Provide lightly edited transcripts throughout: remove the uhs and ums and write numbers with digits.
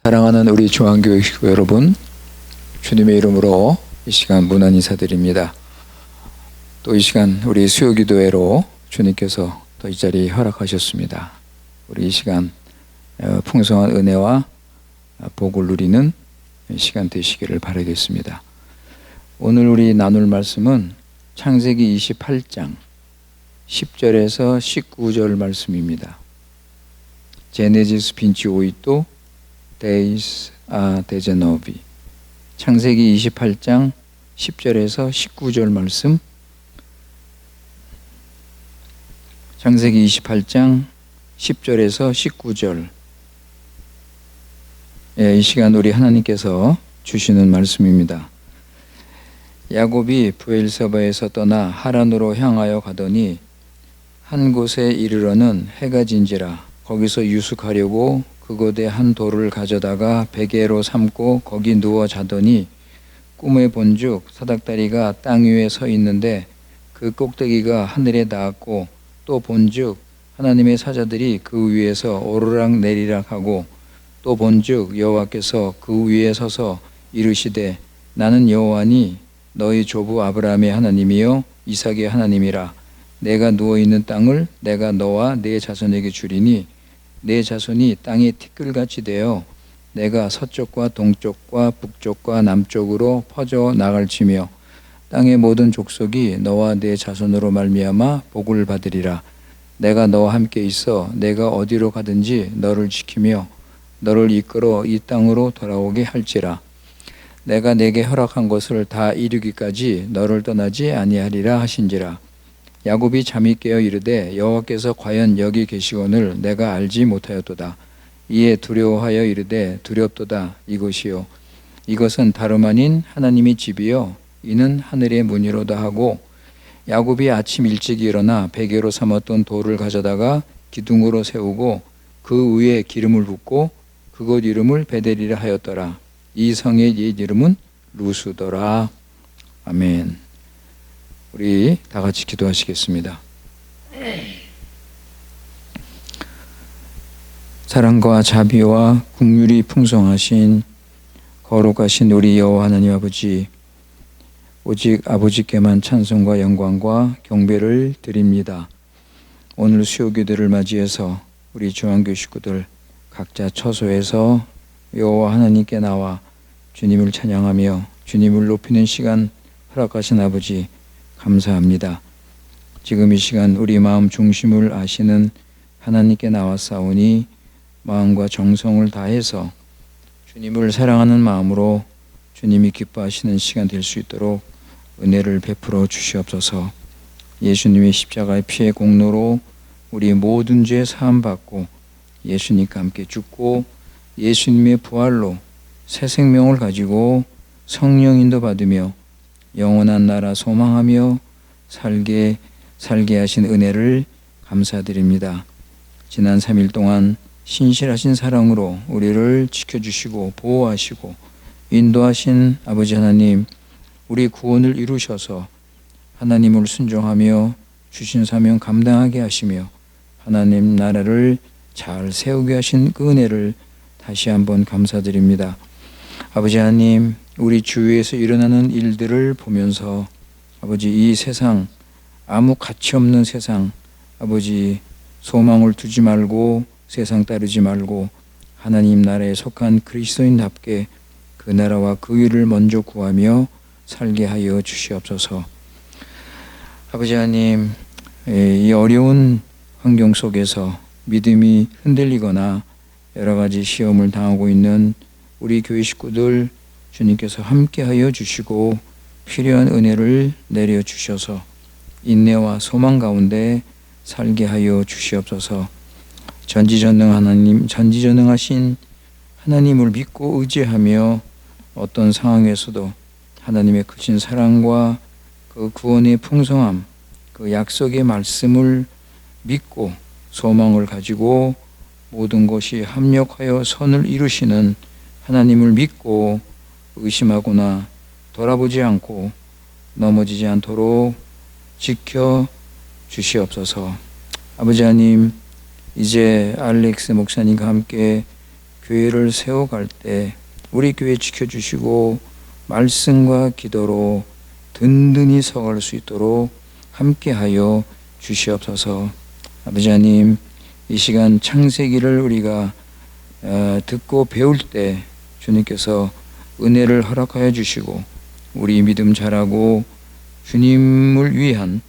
사랑하는 우리 중앙교회 식구 여러분, 주님의 이름으로 이 시간 문안 인사드립니다. 또 이 시간 우리 수요기도회로 주님께서 또 이 자리 허락하셨습니다. 우리 이 시간 풍성한 은혜와 복을 누리는 시간 되시기를 바라겠습니다. 오늘 우리 나눌 말씀은 창세기 28장 10절에서 19절 말씀입니다. 제네시스 28 Days a Dejanovi. 창세기 28장 10절에서 19절 말씀. 창세기 28장 10절에서 19절. 이 시간 우리 하나님께서 주시는 말씀입니다. 야곱이 브엘세바에서 떠나 하란으로 향하여 가더니 한 곳에 이르러는 해가 진지라. 거기서 유숙하려고 그곳에 한 돌을 가져다가 베개로 삼고 거기 누워 자더니 꿈에 본즉 사닥다리가 땅 위에 서 있는데 그 꼭대기가 하늘에 닿았고 또 본즉 하나님의 사자들이 그 위에서 오르락 내리락 하고 또 본즉 여호와께서 그 위에 서서 이르시되 나는 여호와니 너희 조부 아브라함의 하나님이요 이삭의 하나님이라. 내가 누워 있는 땅을 내가 너와 네 자손에게 주리니 내 자손이 땅의 티끌같이 되어 내가 서쪽과 동쪽과 북쪽과 남쪽으로 퍼져 나갈지며 땅의 모든 족속이 너와 내 자손으로 말미암아 복을 받으리라. 내가 너와 함께 있어 내가 어디로 가든지 너를 지키며 너를 이끌어 이 땅으로 돌아오게 할지라. 내가 내게 허락한 것을 다 이루기까지 너를 떠나지 아니하리라 하신지라. 야곱이 잠이 깨어 이르되 여호와께서 과연 여기 계시거늘 내가 알지 못하였도다. 이에 두려워하여 이르되 두렵도다. 이것이요 이것은 다름 아닌 하나님의 집이요 이는 하늘의 문이로다 하고 야곱이 아침 일찍 일어나 베개로 삼았던 돌을 가져다가 기둥으로 세우고 그 위에 기름을 붓고 그곳 이름을 베델이라 하였더라. 이 성의 옛 이름은 루스더라. 아멘. 우리 다 같이 기도하시겠습니다. 사랑과 자비와 긍휼이 풍성하신 거룩하신 우리 여호와 하나님 아버지, 오직 아버지께만 찬송과 영광과 경배를 드립니다. 오늘 수요기도를 맞이해서 우리 중앙교 식구들 각자 처소에서 여호와 하나님께 나와 주님을 찬양하며 주님을 높이는 시간 허락하신 아버지 감사합니다. 지금 이 시간 우리 마음 중심을 아시는 하나님께 나왔사오니 마음과 정성을 다해서 주님을 사랑하는 마음으로 주님이 기뻐하시는 시간 될 수 있도록 은혜를 베풀어 주시옵소서. 예수님의 십자가의 피의 공로로 우리 모든 죄 사함 받고 예수님과 함께 죽고 예수님의 부활로 새 생명을 가지고 성령 인도 받으며 영원한 나라 소망하며 살게 하신 은혜를 감사드립니다. 지난 3일 동안 신실하신 사랑으로 우리를 지켜주시고 보호하시고 인도하신 아버지 하나님, 우리 구원을 이루셔서 하나님을 순종하며 주신 사명 감당하게 하시며 하나님 나라를 잘 세우게 하신 그 은혜를 다시 한번 감사드립니다. 아버지 하나님, 우리 주위에서 일어나는 일들을 보면서 아버지 이 세상, 아무 가치 없는 세상, 아버지 소망을 두지 말고 세상 따르지 말고 하나님 나라에 속한 그리스도인답게 그 나라와 그 일을 먼저 구하며 살게 하여 주시옵소서. 아버지 하나님, 이 어려운 환경 속에서 믿음이 흔들리거나 여러 가지 시험을 당하고 있는 우리 교회 식구들 주님께서 함께하여 주시고 필요한 은혜를 내려 주셔서 인내와 소망 가운데 살게 하여 주시옵소서. 전지전능하신 하나님을 믿고 의지하며 어떤 상황에서도 하나님의 크신 사랑과 그 구원의 풍성함, 그 약속의 말씀을 믿고 소망을 가지고 모든 것이 합력하여 선을 이루시는 하나님을 믿고 의심하거나 돌아보지 않고 넘어지지 않도록 지켜 주시옵소서. 아버지 하나님, 이제 알렉스 목사님과 함께 교회를 세워갈 때 우리 교회 지켜주시고 말씀과 기도로 든든히 서갈 수 있도록 함께하여 주시옵소서. 아버지 하나님, 이 시간 창세기를 우리가 듣고 배울 때 주님께서 은혜를 허락하여 주시고 우리 믿음 자라고 주님을 위한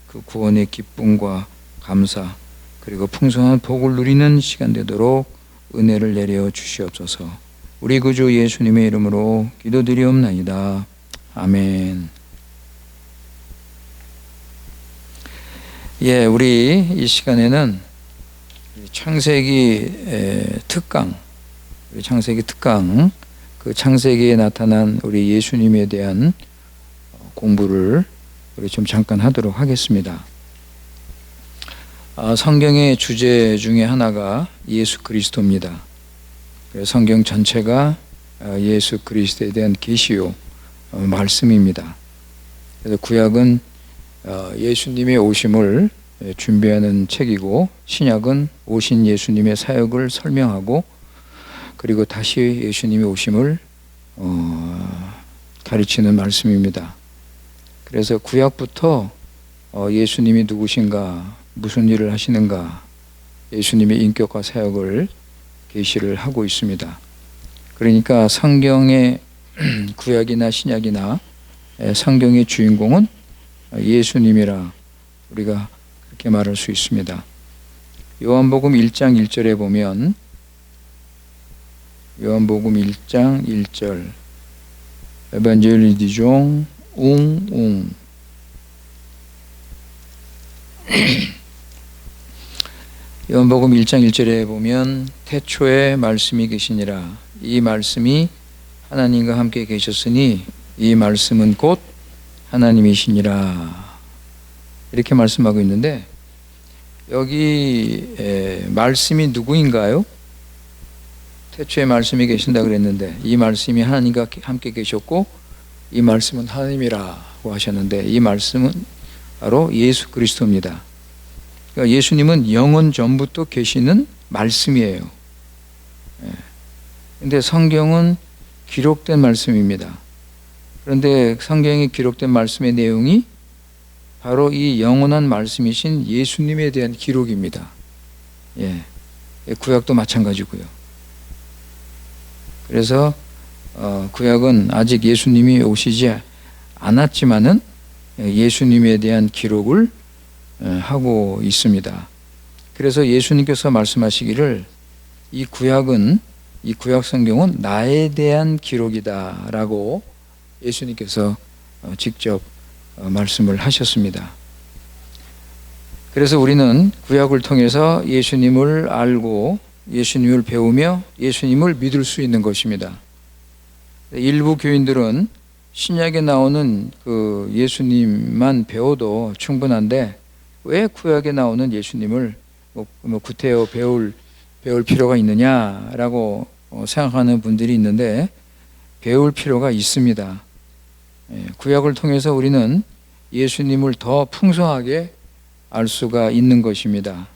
그 구원의 기쁨과 감사 그리고 풍성한 복을 누리는 시간 되도록 은혜를 내려 주시옵소서. 우리 구주 예수님의 이름으로 기도드리옵나이다. 아멘. 예, 우리 이 시간에는 창세기 특강, 그 창세기에 나타난 우리 예수님에 대한 공부를 우리 좀 잠깐 하도록 하겠습니다. 성경의 주제 중에 하나가 예수 그리스도입니다. 성경 전체가 예수 그리스도에 대한 계시요 말씀입니다. 그래서 구약은 예수님의 오심을 준비하는 책이고, 신약은 오신 예수님의 사역을 설명하고 그리고 다시 예수님의 오심을 가르치는 말씀입니다. 그래서 구약부터 예수님이 누구신가, 무슨 일을 하시는가, 예수님의 인격과 사역을 계시를 하고 있습니다. 그러니까 성경의 구약이나 신약이나 성경의 주인공은 예수님이라 우리가 그렇게 말할 수 있습니다. 요한복음 1장 1절에 보면, 요한복음 1장 1절 에반젤리 디종 웅웅 요한복음 1장 1절에 보면 태초에 말씀이 계시니라. 이 말씀이 하나님과 함께 계셨으니 이 말씀은 곧 하나님이시니라. 이렇게 말씀하고 있는데, 여기 말씀이 누구인가요? 태초에 말씀이 계신다 그랬는데 이 말씀이 하나님과 함께 계셨고 이 말씀은 하나님이라고 하셨는데, 이 말씀은 바로 예수 그리스도입니다. 그러니까 예수님은 영원 전부터 계시는 말씀이에요. 그런데 성경은 기록된 말씀입니다. 그런데 성경에 기록된 말씀의 내용이 바로 이 영원한 말씀이신 예수님에 대한 기록입니다. 예, 구약도 마찬가지고요. 그래서 구약은 아직 예수님이 오시지 않았지만은 예수님에 대한 기록을 하고 있습니다. 그래서 예수님께서 말씀하시기를 이 구약 성경은 나에 대한 기록이다라고 예수님께서 직접 말씀을 하셨습니다. 그래서 우리는 구약을 통해서 예수님을 알고 예수님을 배우며 예수님을 믿을 수 있는 것입니다. 일부 교인들은 신약에 나오는 그 예수님만 배워도 충분한데 왜 구약에 나오는 예수님을 구태여 배울 필요가 있느냐라고 생각하는 분들이 있는데, 배울 필요가 있습니다. 구약을 통해서 우리는 예수님을 더 풍성하게 알 수가 있는 것입니다.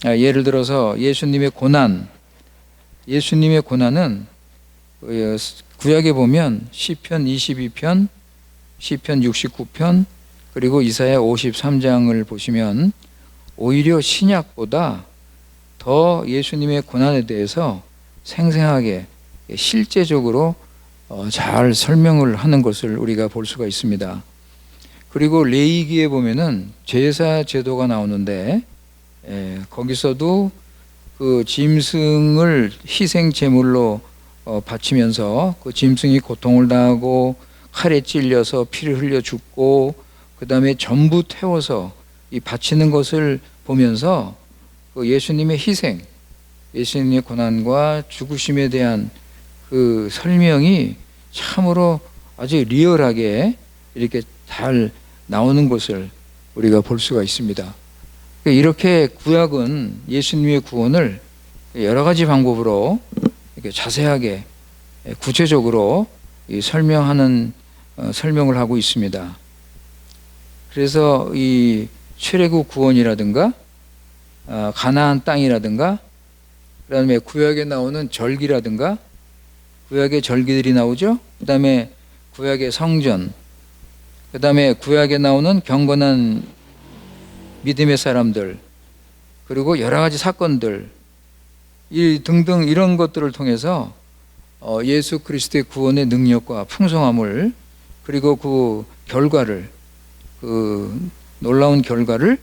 예를 들어서 예수님의 고난은 구약에 보면 시편 22편, 시편 69편, 그리고 이사야 53장을 보시면 오히려 신약보다 더 예수님의 고난에 대해서 생생하게 실제적으로 잘 설명을 하는 것을 우리가 볼 수가 있습니다. 그리고 레위기에 보면은 제사 제도가 나오는데 거기서도 그 짐승을 희생 제물로 바치면서 그 짐승이 고통을 당하고 칼에 찔려서 피를 흘려 죽고 그 다음에 전부 태워서 이 바치는 것을 보면서 그 예수님의 희생, 예수님의 고난과 죽으심에 대한 그 설명이 참으로 아주 리얼하게 이렇게 잘 나오는 것을 우리가 볼 수가 있습니다. 이렇게 구약은 예수님의 구원을 여러 가지 방법으로 이렇게 자세하게 구체적으로 설명을 하고 있습니다. 그래서 이 출애굽 구원이라든가 가나안 땅이라든가 그 다음에 구약에 나오는 절기라든가 구약의 절기들이 나오죠. 그 다음에 구약의 성전, 그 다음에 구약에 나오는 경건한 믿음의 사람들, 그리고 여러 가지 사건들, 이 등등 이런 것들을 통해서 예수 그리스도의 구원의 능력과 풍성함을, 그리고 그 결과를, 그 놀라운 결과를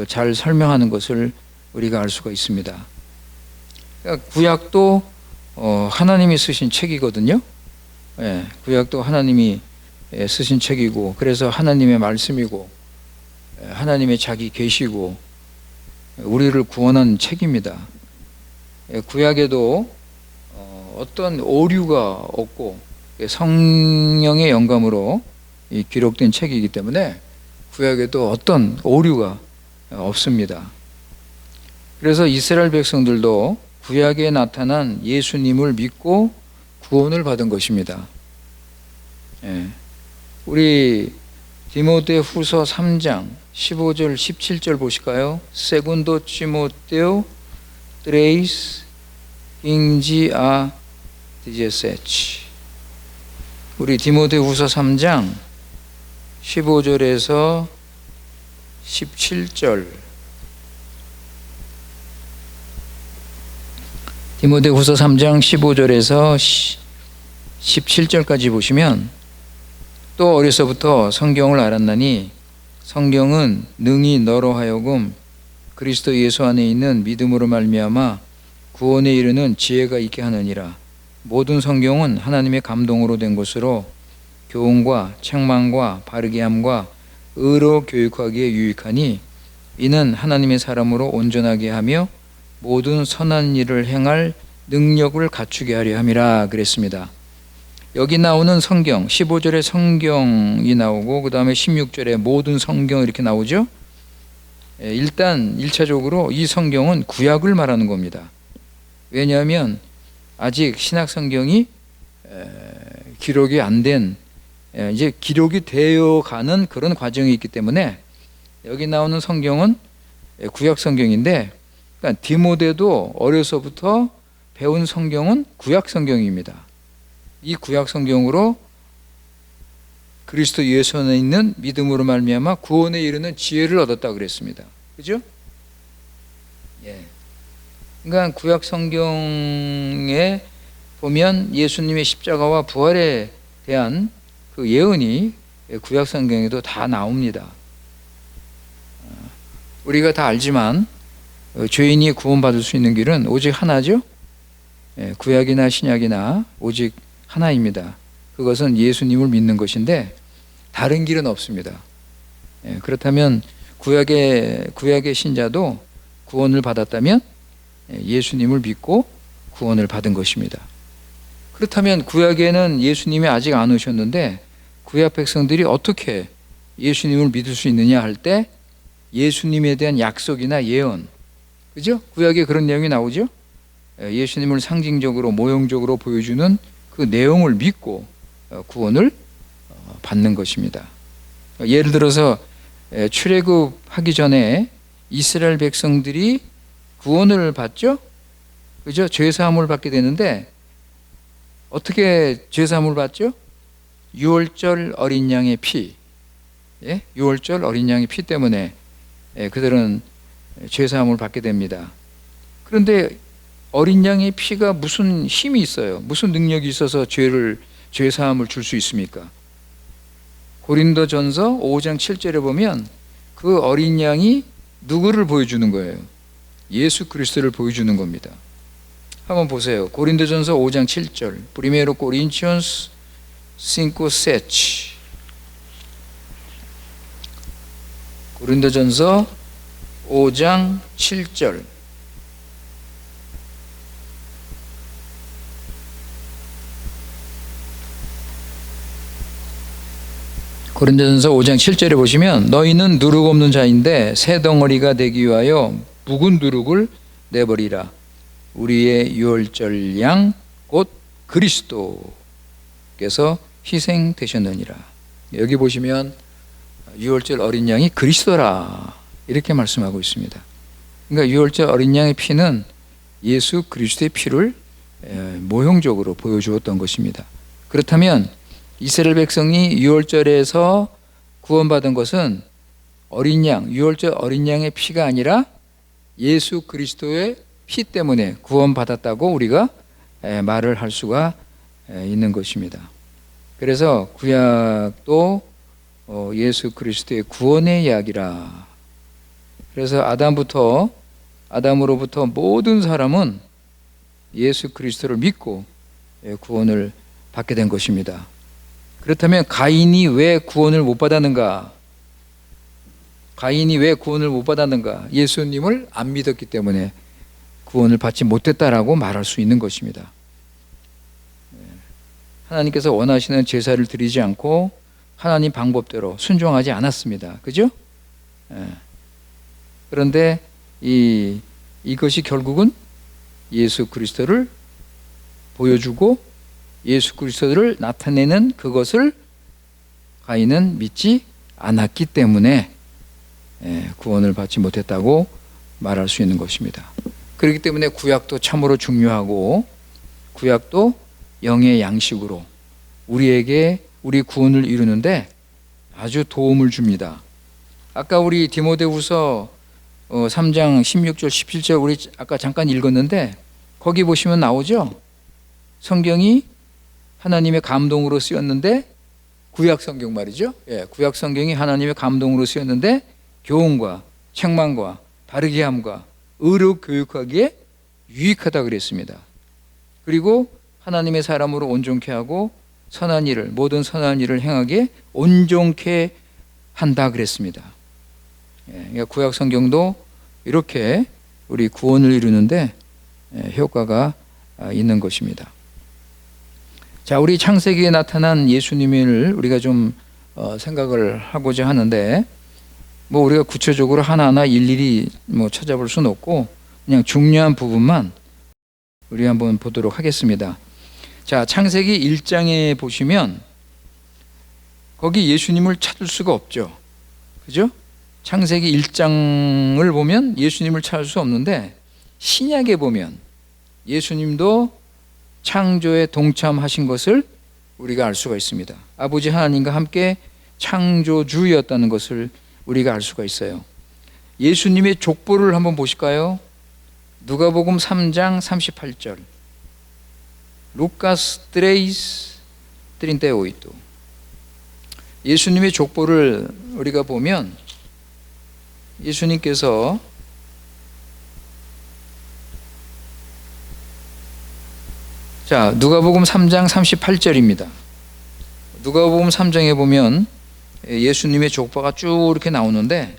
잘 설명하는 것을 우리가 알 수가 있습니다. 그러니까 구약도 하나님이 쓰신 책이거든요. 예, 구약도 하나님이 쓰신 책이고, 그래서 하나님의 말씀이고, 하나님의 자기 계시고, 우리를 구원한 책입니다. 구약에도 어떤 오류가 없고 성령의 영감으로 기록된 책이기 때문에 구약에도 어떤 오류가 없습니다. 그래서 이스라엘 백성들도 구약에 나타난 예수님을 믿고 구원을 받은 것입니다. 우리 디모데 후서 3장 15절 17절 보실까요? 세군도 티모테오 트레이스 잉지 아 디제세치. 우리 디모데 후서 3장 15절에서 17절. 디모데 후서 3장 15절에서 17절까지 보시면, 또 어려서부터 성경을 알았나니 성경은 능히 너로 하여금 그리스도 예수 안에 있는 믿음으로 말미암아 구원에 이르는 지혜가 있게 하느니라. 모든 성경은 하나님의 감동으로 된 것으로 교훈과 책망과 바르게 함과 의로 교육하기에 유익하니 이는 하나님의 사람으로 온전하게 하며 모든 선한 일을 행할 능력을 갖추게 하려 함이라 그랬습니다. 여기 나오는 성경, 15절에 성경이 나오고 그 다음에 16절에 모든 성경 이렇게 나오죠. 일단 1차적으로 이 성경은 구약을 말하는 겁니다. 왜냐하면 아직 신약 성경이 기록이 안 된, 이제 기록이 되어가는 그런 과정이 있기 때문에 여기 나오는 성경은 구약 성경인데, 그러니까 디모데도 어려서부터 배운 성경은 구약 성경입니다. 이 구약 성경으로 그리스도 예수 안에 있는 믿음으로 말미암아 구원에 이르는 지혜를 얻었다 그랬습니다. 그죠? 예. 그러니까 구약 성경에 보면 예수님의 십자가와 부활에 대한 그 예언이 구약 성경에도 다 나옵니다. 우리가 다 알지만 죄인이 구원받을 수 있는 길은 오직 하나죠. 구약이나 신약이나 오직 하나입니다. 그것은 예수님을 믿는 것인데 다른 길은 없습니다. 그렇다면 구약의 신자도 구원을 받았다면 예수님을 믿고 구원을 받은 것입니다. 그렇다면 구약에는 예수님이 아직 안 오셨는데 구약 백성들이 어떻게 예수님을 믿을 수 있느냐 할 때 예수님에 대한 약속이나 예언, 그죠? 구약에 그런 내용이 나오죠. 예수님을 상징적으로 모형적으로 보여주는 그 내용을 믿고 구원을 받는 것입니다. 예를 들어서 출애굽하기 전에 이스라엘 백성들이 구원을 받죠? 그죠? 죄사함을 받게 되는데 어떻게 죄사함을 받죠? 유월절 어린 양의 피, 유월절 어린 양의 피 때문에 그들은 죄사함을 받게 됩니다. 그런데 어린 양의 피가 무슨 힘이 있어요? 무슨 능력이 있어서 죄사함을 줄 수 있습니까? 고린도전서 5장 7절에 보면 그 어린 양이 누구를 보여주는 거예요? 예수 그리스도를 보여주는 겁니다. 한번 보세요. 고린도전서 5장 7절. Primero Corintios 5:7. 고린도전서 5장 7절. 고린도전서 5장 7절에 보시면 너희는 누룩 없는 자인데 새 덩어리가 되기 위하여 묵은 누룩을 내버리라. 우리의 유월절 양 곧 그리스도께서 희생되셨느니라. 여기 보시면 유월절 어린 양이 그리스도라 이렇게 말씀하고 있습니다. 그러니까 유월절 어린 양의 피는 예수 그리스도의 피를 모형적으로 보여주었던 것입니다. 그렇다면 이스라엘 백성이 유월절에서 구원받은 것은 어린 양, 유월절 어린 양의 피가 아니라 예수 그리스도의 피 때문에 구원받았다고 우리가 말을 할 수가 있는 것입니다. 그래서 구약도 예수 그리스도의 구원의 이야기라. 그래서 아담으로부터 모든 사람은 예수 그리스도를 믿고 구원을 받게 된 것입니다. 그렇다면 가인이 왜 구원을 못 받았는가? 가인이 왜 구원을 못 받았는가? 예수님을 안 믿었기 때문에 구원을 받지 못했다라고 말할 수 있는 것입니다. 하나님께서 원하시는 제사를 드리지 않고 하나님 방법대로 순종하지 않았습니다. 그죠? 그런데 이것이 결국은 예수 그리스도를 보여주고 예수 그리스도를 나타내는 그것을 가인은 믿지 않았기 때문에 구원을 받지 못했다고 말할 수 있는 것입니다. 그렇기 때문에 구약도 참으로 중요하고 구약도 영의 양식으로 우리 구원을 이루는데 아주 도움을 줍니다. 아까 우리 디모데후서 3장 16절 17절 우리 아까 잠깐 읽었는데 거기 보시면 나오죠. 성경이 하나님의 감동으로 쓰였는데 구약 성경 말이죠. 구약 성경이 하나님의 감동으로 쓰였는데 교훈과 책망과 바르게 함과 의로 교육하기에 유익하다 그랬습니다. 그리고 하나님의 사람으로 온전케 하고 모든 선한 일을 행하기에 온전케 한다 그랬습니다. 그러니까 구약 성경도 이렇게 우리 구원을 이루는데 효과가 있는 것입니다. 자, 우리 창세기에 나타난 예수님을 우리가 좀 생각을 하고자 하는데 우리가 구체적으로 하나하나 일일이 찾아볼 수는 없고 그냥 중요한 부분만 우리 한번 보도록 하겠습니다. 자, 창세기 1장에 보시면 거기 예수님을 찾을 수가 없죠. 그죠? 창세기 1장을 보면 예수님을 찾을 수 없는데 신약에 보면 예수님도 창조에 동참하신 것을 우리가 알 수가 있습니다. 아버지 하나님과 함께 창조주였다는 것을 우리가 알 수가 있어요. 예수님의 족보를 한번 보실까요? 누가복음 3장 38절. 루카스 3:38. 예수님의 족보를 우리가 보면 예수님께서 자, 누가복음 3장 38절입니다. 누가복음 3장에 보면 예수님의 족보가 쭉 이렇게 나오는데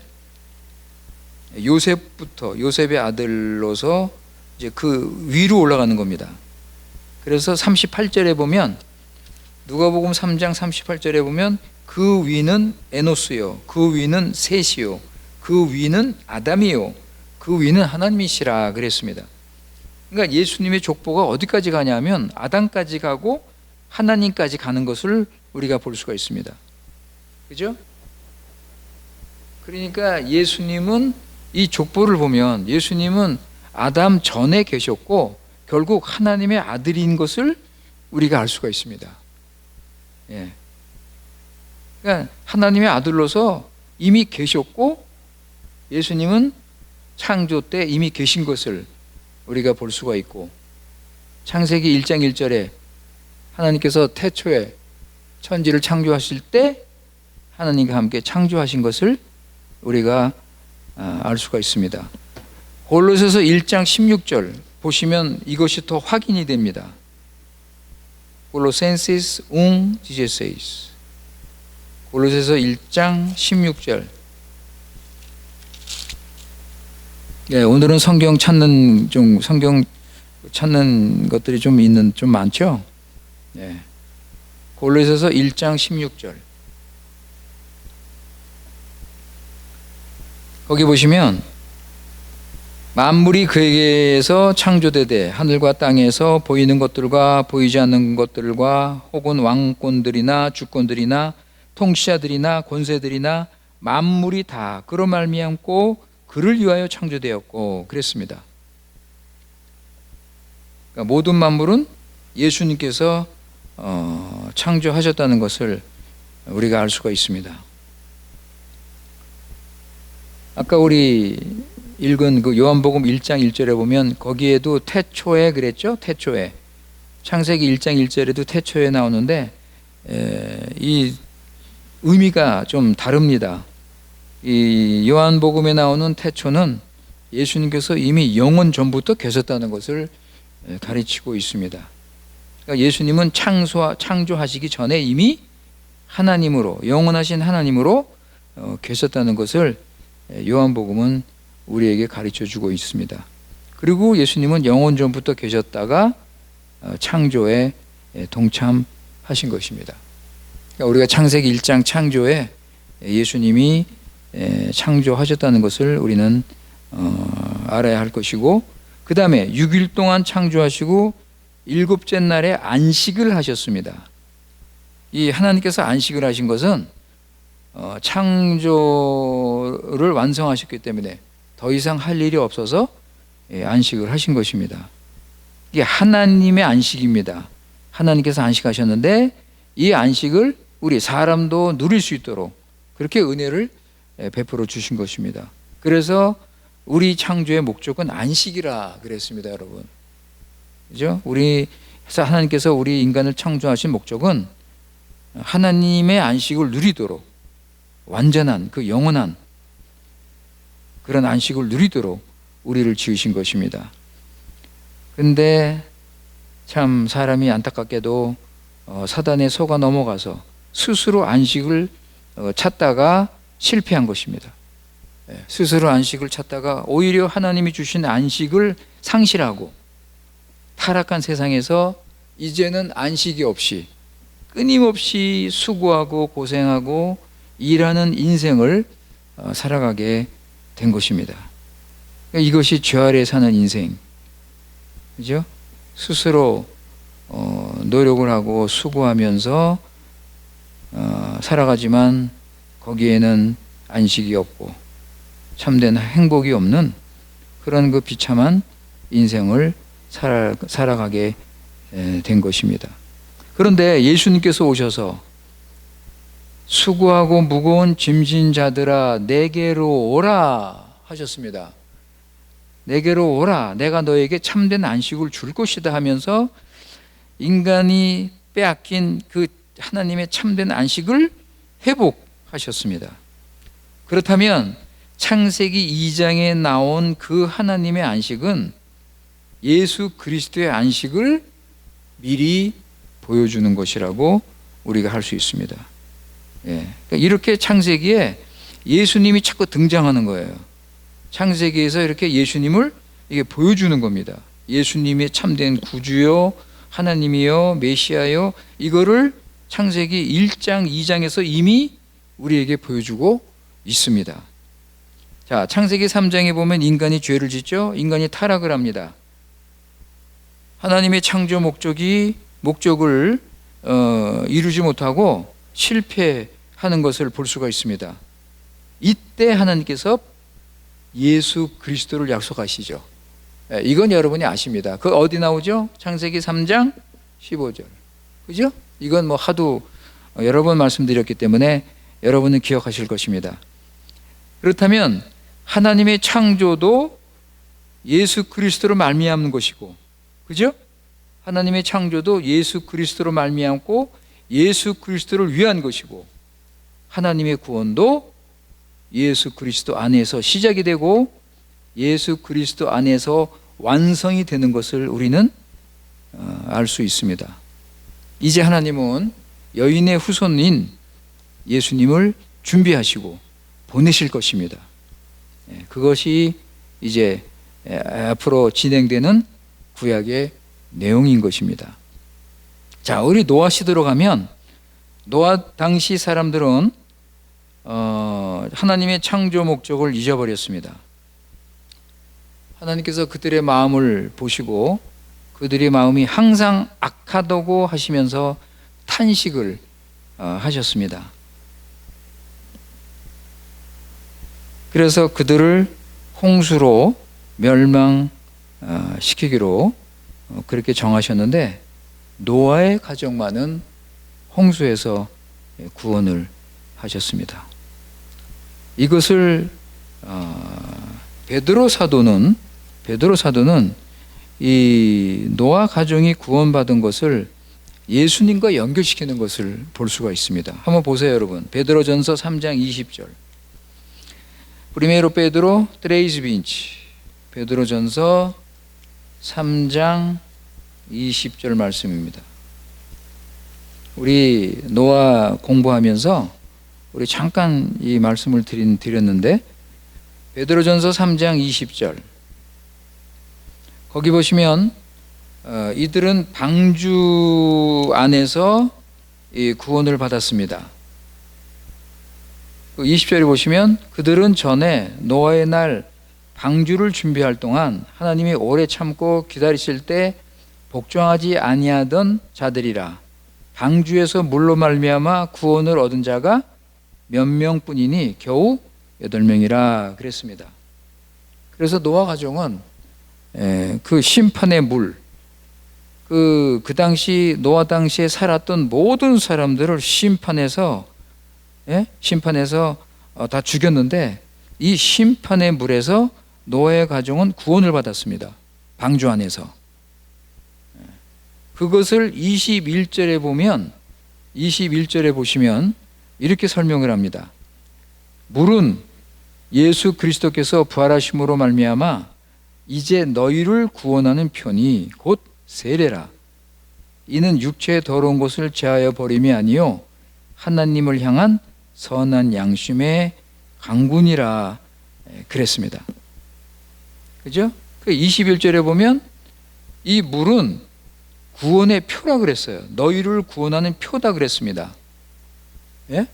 요셉의 아들로서 이제 그 위로 올라가는 겁니다. 그래서 38절에 보면 누가복음 3장 38절에 보면 그 위는 에노스요, 그 위는 셋이요, 그 위는 아담이요, 그 위는 하나님이시라 그랬습니다. 그러니까 예수님의 족보가 어디까지 가냐면 아담까지 가고 하나님까지 가는 것을 우리가 볼 수가 있습니다. 그죠? 그러니까 예수님은 이 족보를 보면 예수님은 아담 전에 계셨고 결국 하나님의 아들인 것을 우리가 알 수가 있습니다. 그러니까 하나님의 아들로서 이미 계셨고 예수님은 창조 때 이미 계신 것을 우리가 볼 수가 있고 창세기 1장 1절에 하나님께서 태초에 천지를 창조하실 때 하나님과 함께 창조하신 것을 우리가 알 수가 있습니다. 골로새서 1장 16절 보시면 이것이 더 확인이 됩니다. Colossenses 1:16. 골로새서 1장 16절. 오늘은 성경 찾는 것들이 좀 많죠? 골로새서 1장 16절. 거기 보시면 만물이 그에게서 창조되되 하늘과 땅에서 보이는 것들과 보이지 않는 것들과 혹은 왕권들이나 주권들이나 통치자들이나 권세들이나 만물이 다 그로 말미암고 그를 위하여 창조되었고 그랬습니다. 그러니까 모든 만물은 예수님께서 창조하셨다는 것을 우리가 알 수가 있습니다. 아까 우리 읽은 그 요한복음 1장 1절에 보면 거기에도 태초에 그랬죠? 태초에. 창세기 1장 1절에도 태초에 나오는데 이 의미가 좀 다릅니다. 이 요한복음에 나오는 태초는 예수님께서 이미 영원 전부터 계셨다는 것을 가르치고 있습니다. 그러니까 예수님은 창조하시기 전에 이미 하나님으로, 영원하신 하나님으로 계셨다는 것을 요한복음은 우리에게 가르쳐 주고 있습니다. 그리고 예수님은 영원 전부터 계셨다가 창조에 동참하신 것입니다. 그러니까 우리가 창세기 1장 창조에 예수님이 창조하셨다는 것을 우리는 알아야 할 것이고, 그 다음에 6일 동안 창조하시고 7째 날에 안식을 하셨습니다. 이 하나님께서 안식을 하신 것은 창조를 완성하셨기 때문에 더 이상 할 일이 없어서 안식을 하신 것입니다. 이게 하나님의 안식입니다. 하나님께서 안식하셨는데 이 안식을 우리 사람도 누릴 수 있도록 그렇게 은혜를 베풀어 주신 것입니다. 그래서 우리 창조의 목적은 안식이라 그랬습니다, 여러분. 그죠? 하나님께서 우리 인간을 창조하신 목적은 하나님의 안식을 누리도록, 완전한 그 영원한 그런 안식을 누리도록 우리를 지으신 것입니다. 근데 참 사람이 안타깝게도 사단에 속아 넘어가서 스스로 안식을 찾다가 실패한 것입니다. 스스로 안식을 찾다가 오히려 하나님이 주신 안식을 상실하고 타락한 세상에서 이제는 안식이 없이 끊임없이 수고하고 고생하고 일하는 인생을 살아가게 된 것입니다. 이것이 죄 아래 사는 인생, 그죠? 스스로 노력을 하고 수고하면서 살아가지만 거기에는 안식이 없고 참된 행복이 없는 그런 그 비참한 인생을 살아가게 된 것입니다. 그런데 예수님께서 오셔서 수고하고 무거운 짐진 자들아 내게로 오라 하셨습니다. 내게로 오라, 내가 너에게 참된 안식을 줄 것이다 하면서 인간이 빼앗긴 그 하나님의 참된 안식을 회복하셨습니다. 그렇다면 창세기 2장에 나온 그 하나님의 안식은 예수 그리스도의 안식을 미리 보여주는 것이라고 우리가 할 수 있습니다. 그러니까 이렇게 창세기에 예수님이 자꾸 등장하는 거예요. 창세기에서 이렇게 예수님을 이게 보여주는 겁니다. 예수님의 참된 구주요, 하나님이요, 메시아요, 이거를 창세기 1장, 2장에서 이미 우리에게 보여주고 있습니다. 자, 창세기 3장에 보면 인간이 죄를 짓죠. 인간이 타락을 합니다. 하나님의 창조 목적을 이루지 못하고 실패하는 것을 볼 수가 있습니다. 이때 하나님께서 예수 그리스도를 약속하시죠. 이건 여러분이 아십니다. 그 어디 나오죠? 창세기 3장 15절. 그죠? 이건 뭐 하도 여러 번 말씀드렸기 때문에 여러분은 기억하실 것입니다. 그렇다면 하나님의 창조도 예수 그리스도로 말미암는 것이고, 그죠? 하나님의 창조도 예수 그리스도로 말미암고 예수 그리스도를 위한 것이고, 하나님의 구원도 예수 그리스도 안에서 시작이 되고 예수 그리스도 안에서 완성이 되는 것을 우리는 알 수 있습니다. 이제 하나님은 여인의 후손인 예수님을 준비하시고 보내실 것입니다. 그것이 이제 앞으로 진행되는 구약의 내용인 것입니다. 자, 우리 노아 시대로 가면 노아 당시 사람들은 하나님의 창조 목적을 잊어버렸습니다. 하나님께서 그들의 마음을 보시고 그들의 마음이 항상 악하다고 하시면서 탄식을 하셨습니다. 그래서 그들을 홍수로 멸망시키기로 그렇게 정하셨는데 노아의 가정만은 홍수에서 구원을 하셨습니다. 이것을 베드로 사도는 이 노아 가정이 구원받은 것을 예수님과 연결시키는 것을 볼 수가 있습니다. 한번 보세요, 여러분. 베드로전서 3장 20절. Primero Pedro 3:20. 베드로전서 3장 20절 말씀입니다. 우리 노아 공부하면서 우리 잠깐 이 말씀을 드렸는데 베드로전서 3장 20절. 거기 보시면 이들은 방주 안에서 이 구원을 받았습니다. 20절에 보시면 그들은 전에 노아의 날 방주를 준비할 동안 하나님이 오래 참고 기다리실 때 복종하지 아니하던 자들이라. 방주에서 물로 말미암아 구원을 얻은 자가 몇 명뿐이니 겨우 8명이라 그랬습니다. 그래서 노아 가정은 그 심판의 물, 그 당시 노아 당시에 살았던 모든 사람들을 심판해서 다 죽였는데 이 심판의 물에서 노아의 가정은 구원을 받았습니다. 방주 안에서. 그것을 21절에 보시면 이렇게 설명을 합니다. 물은 예수 그리스도께서 부활하심으로 말미암아 이제 너희를 구원하는 편이 곧 세례라. 이는 육체의 더러운 것을 제하여 버림이 아니요 하나님을 향한 선한 양심의 강군이라 그랬습니다. 그죠? 21절에 보면 이 물은 구원의 표라 그랬어요. 너희를 구원하는 표다 그랬습니다. 예?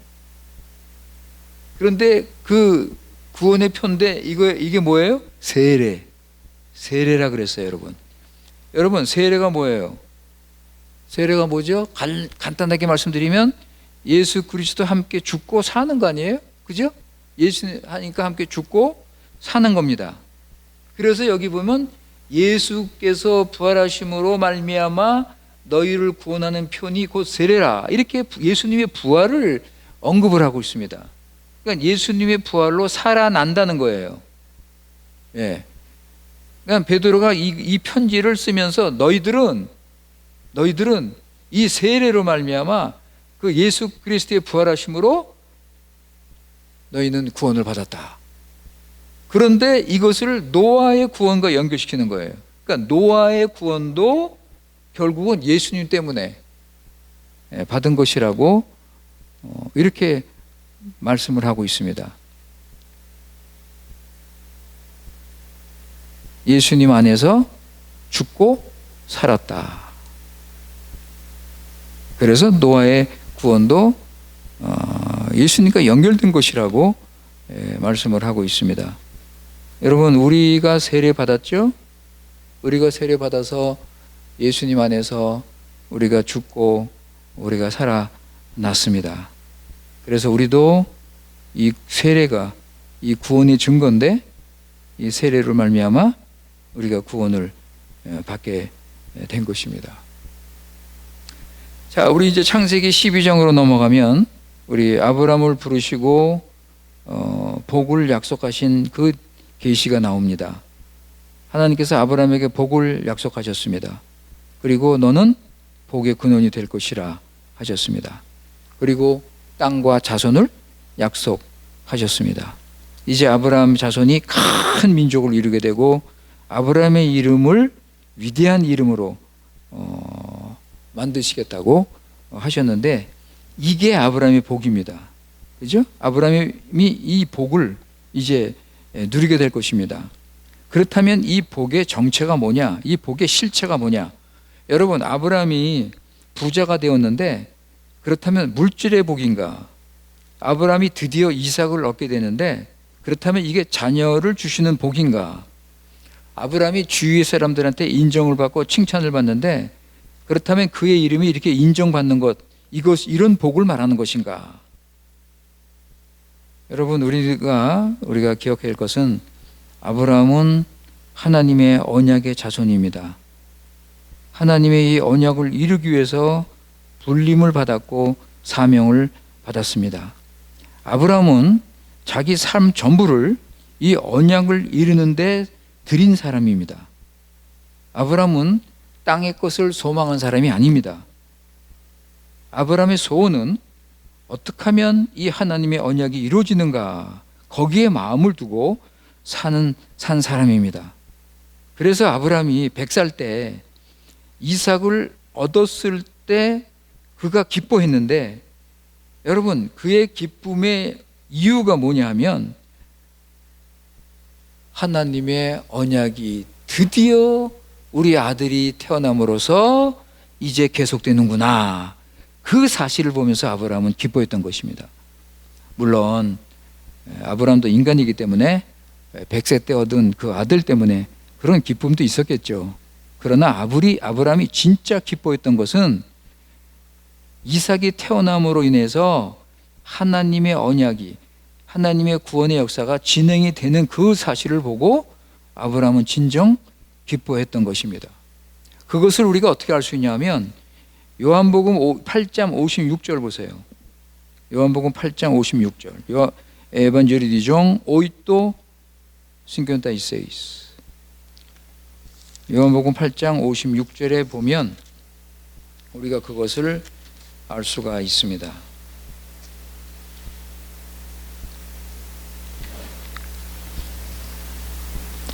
그런데 그 구원의 표인데 이게 뭐예요? 세례라 그랬어요, 여러분. 여러분, 세례가 뭐예요? 세례가 뭐죠? 간단하게 말씀드리면 예수 그리스도 함께 죽고 사는 거 아니에요? 그죠? 예수 하니까 함께 죽고 사는 겁니다. 그래서 여기 보면 예수께서 부활하심으로 말미암아 너희를 구원하는 편이 곧 세례라. 이렇게 예수님의 부활을 언급을 하고 있습니다. 그러니까 예수님의 부활로 살아난다는 거예요. 예. 그러니까 베드로가 이 편지를 쓰면서 너희들은 이 세례로 말미암아 그 예수 그리스도의 부활하심으로 너희는 구원을 받았다. 그런데 이것을 노아의 구원과 연결시키는 거예요. 그러니까 노아의 구원도 결국은 예수님 때문에 받은 것이라고 이렇게 말씀을 하고 있습니다. 예수님 안에서 죽고 살았다. 그래서 노아의 구원도 예수님과 연결된 것이라고 말씀을 하고 있습니다. 여러분, 우리가 세례 받았죠? 우리가 세례 받아서 예수님 안에서 우리가 죽고 우리가 살아났습니다. 그래서 우리도 이 세례가 이 구원의 증거인데 이 세례로 말미암아 우리가 구원을 받게 된 것입니다. 자, 우리 이제 창세기 12장으로 넘어가면 우리 아브라함을 부르시고 복을 약속하신 그 계시가 나옵니다. 하나님께서 아브라함에게 복을 약속하셨습니다. 그리고 너는 복의 근원이 될 것이라 하셨습니다. 그리고 땅과 자손을 약속하셨습니다. 이제 아브라함 자손이 큰 민족을 이루게 되고 아브라함의 이름을 위대한 이름으로 만드시겠다고 하셨는데 이게 아브라함의 복입니다. 그죠? 아브라함이 이 복을 이제 누리게 될 것입니다. 그렇다면 이 복의 정체가 뭐냐? 이 복의 실체가 뭐냐? 여러분, 아브라함이 부자가 되었는데 그렇다면 물질의 복인가? 아브라함이 드디어 이삭을 얻게 되는데 그렇다면 이게 자녀를 주시는 복인가? 아브라함이 주위의 사람들한테 인정을 받고 칭찬을 받는데 그렇다면 그의 이름이 이렇게 인정받는 것, 이런 복을 말하는 것인가? 여러분, 우리가 기억해야 할 것은 아브라함은 하나님의 언약의 자손입니다. 하나님의 이 언약을 이루기 위해서 불림을 받았고 사명을 받았습니다. 아브라함은 자기 삶 전부를 이 언약을 이루는데 드린 사람입니다. 아브라함은 땅의 것을 소망한 사람이 아닙니다. 아브라함의 소원은 어떻게 하면 이 하나님의 언약이 이루어지는가, 거기에 마음을 두고 산 사람입니다. 그래서 아브라함이 100살 때 이삭을 얻었을 때 그가 기뻐했는데, 여러분, 그의 기쁨의 이유가 뭐냐 하면 하나님의 언약이 드디어 우리 아들이 태어남으로써 이제 계속되는구나, 그 사실을 보면서 아브라함은 기뻐했던 것입니다. 물론 아브라함도 인간이기 때문에 100세 때 얻은 그 아들 때문에 그런 기쁨도 있었겠죠. 그러나 아브라함이 진짜 기뻐했던 것은 이삭이 태어남으로 인해서 하나님의 언약이, 하나님의 구원의 역사가 진행이 되는 그 사실을 보고 아브라함은 진정 기뻐했던 것입니다. 그것을 우리가 어떻게 알 수 있냐면 요한복음 8장 56절 보세요. 요한복음 8장 56절. 에반젤리 디종 8도 56. 요한복음 8장 56절에 보면 우리가 그것을 알 수가 있습니다.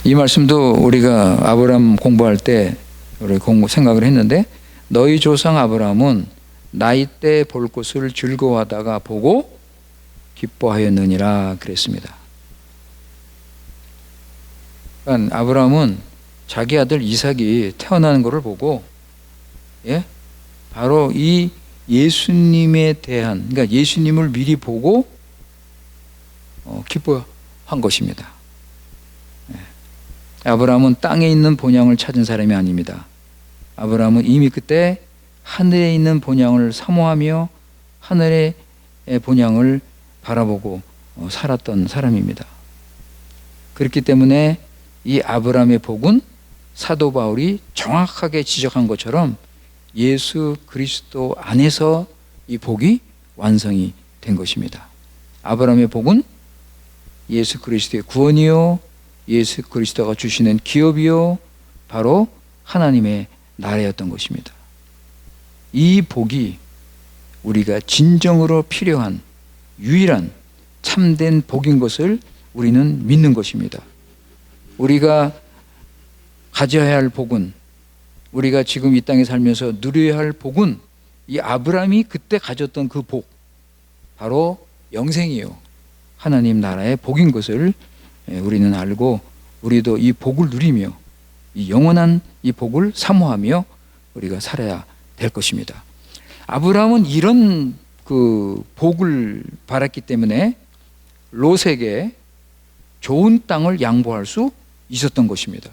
이 말씀도 우리가 아브라함 공부할 때 우리 생각을 했는데, 너희 조상 아브라함은 나이 때 볼 것을 즐거워하다가 보고 기뻐하였느니라 그랬습니다. 그러니까 아브라함은 자기 아들 이삭이 태어나는 것을 보고, 바로 이 예수님에 대한, 그러니까 예수님을 미리 보고 기뻐한 것입니다. 아브라함은 땅에 있는 본향을 찾은 사람이 아닙니다. 아브라함은 이미 그때 하늘에 있는 본향을 사모하며 하늘의 본향을 바라보고 살았던 사람입니다. 그렇기 때문에 이 아브라함의 복은 사도 바울이 정확하게 지적한 것처럼 예수 그리스도 안에서 이 복이 완성이 된 것입니다. 아브라함의 복은 예수 그리스도의 구원이요, 예수 그리스도가 주시는 기업이요, 바로 하나님의 나라였던 것입니다. 이 복이 우리가 진정으로 필요한 유일한 참된 복인 것을 우리는 믿는 것입니다. 우리가 가져야 할 복은, 우리가 지금 이 땅에 살면서 누려야 할 복은 이 아브라함이 그때 가졌던 그 복, 바로 영생이요, 하나님 나라의 복인 것을 우리는 알고, 우리도 이 복을 누리며 이 영원한 이 복을 사모하며 우리가 살아야 될 것입니다. 아브라함은 이런 그 복을 받았기 때문에 롯에게 좋은 땅을 양보할 수 있었던 것입니다.